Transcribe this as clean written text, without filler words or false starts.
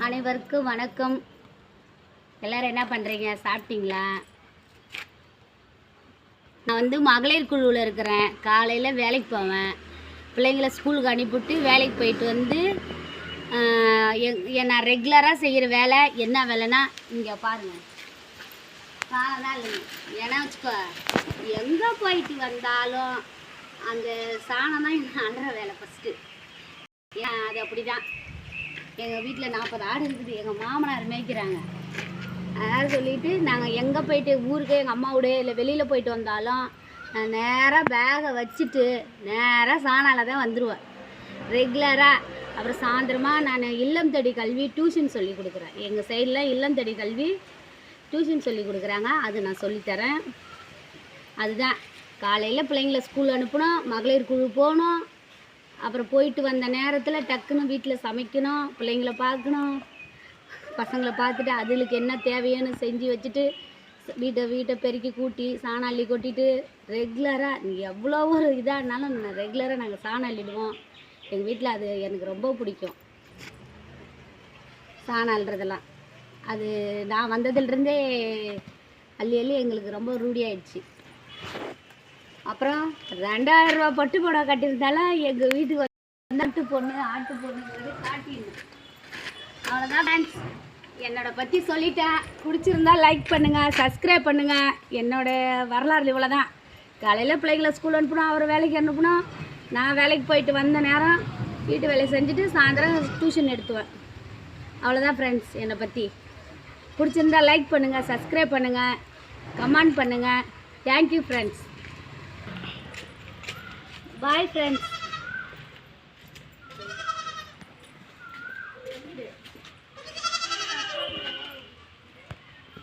அனைவருக்கும் வணக்கம். எல்லோரும் என்ன பண்ணுறீங்க? சாப்பிட்டீங்களா? நான் மகளிர் குழுவில் இருக்கிறேன். காலையில் வேலைக்கு போவேன். பிள்ளைங்கள ஸ்கூலுக்கு அனுப்பிவிட்டு வேலைக்கு போயிட்டு வந்து நான் ரெகுலராக செய்கிற வேலை என்ன வேலைன்னா, இங்கே பாருங்கள், சாணம் தான் இல்லைங்க. ஏன்னா வச்சுக்கோ, எங்கே போயிட்டு வந்தாலும் அந்த சாணம் தான் என்ன அன்ற வேலை ஃபஸ்ட்டு. ஏன் அது அப்படி தான். எங்கள் வீட்டில் 40 ஆடு இருக்குது. எங்கள் மாமனார் மேய்க்கிறாங்க. அதனால் சொல்லிவிட்டு நாங்கள் எங்கே போயிட்டு ஊருக்கு எங்கள் அம்மாவோட இல்லை வெளியில் போயிட்டு வந்தாலும் நான் நேராக பேகை வச்சுட்டு நேராக சாணால் தான் வந்துடுவேன் ரெகுலராக. அப்புறம் சாயந்தரமாக நான் இல்லம் தேடி கல்வி டியூஷன் சொல்லி கொடுக்குறேன். எங்கள் சைடில் இல்லம் தேடி கல்வி டியூஷன் சொல்லி கொடுக்குறாங்க. அது நான் சொல்லித்தரேன். அதுதான் காலையில் பிள்ளைங்கள ஸ்கூல் அனுப்பணும், மகளிர் குழு போகணும். அப்புறம் போயிட்டு வந்த நேரத்தில் டக்குன்னு வீட்டில் சமைக்கணும், பிள்ளைங்கள பார்க்கணும், பசங்களை பார்த்துட்டு அதுகளுக்கு என்ன தேவையானு செஞ்சு வச்சுட்டு வீட்டை பெருக்கி கூட்டி சாணம் அள்ளி கொட்டிட்டு ரெகுலராக எவ்வளோ ஒரு இதாக இருந்தாலும் ரெகுலராக நாங்கள் சாணம் அள்ளிடுவோம். எங்கள் வீட்டில் அது எனக்கு ரொம்ப பிடிக்கும், சாணம் அள்ளுறதெல்லாம். அது நான் வந்ததுலேருந்தே அள்ளி அள்ளி எங்களுக்கு ரொம்ப ரூಢி ஆயிடுச்சு. அப்புறம் 2000 ரூபா பட்டு புடவை கட்டியிருந்தாலும் எங்கள் வீட்டுக்கு நட்டு பொண்ணு ஆட்டு பொண்ணுங்கிறது காட்டிடணும். அவ்வளோதான் ஃப்ரெண்ட்ஸ், என்னோட பற்றி சொல்லிட்டேன். பிடிச்சிருந்தா லைக் பண்ணுங்கள், சப்ஸ்கிரைப் பண்ணுங்கள். என்னோடய வரலாறு இவ்வளோ தான். காலையில் பிள்ளைங்களை ஸ்கூல் அனுப்பணும், அவர் வேலைக்கு அனுப்பணும். நான் வேலைக்கு போயிட்டு வந்த நேரம் வீட்டு வேலையை செஞ்சுட்டு சாயந்தரம் டியூஷன் எடுத்துவேன். அவ்வளோதான் ஃப்ரெண்ட்ஸ் என்னை பற்றி. பிடிச்சிருந்தா லைக் பண்ணுங்கள், சப்ஸ்கிரைப் பண்ணுங்கள், கமெண்ட் பண்ணுங்கள். Thank you friends. Bye friends.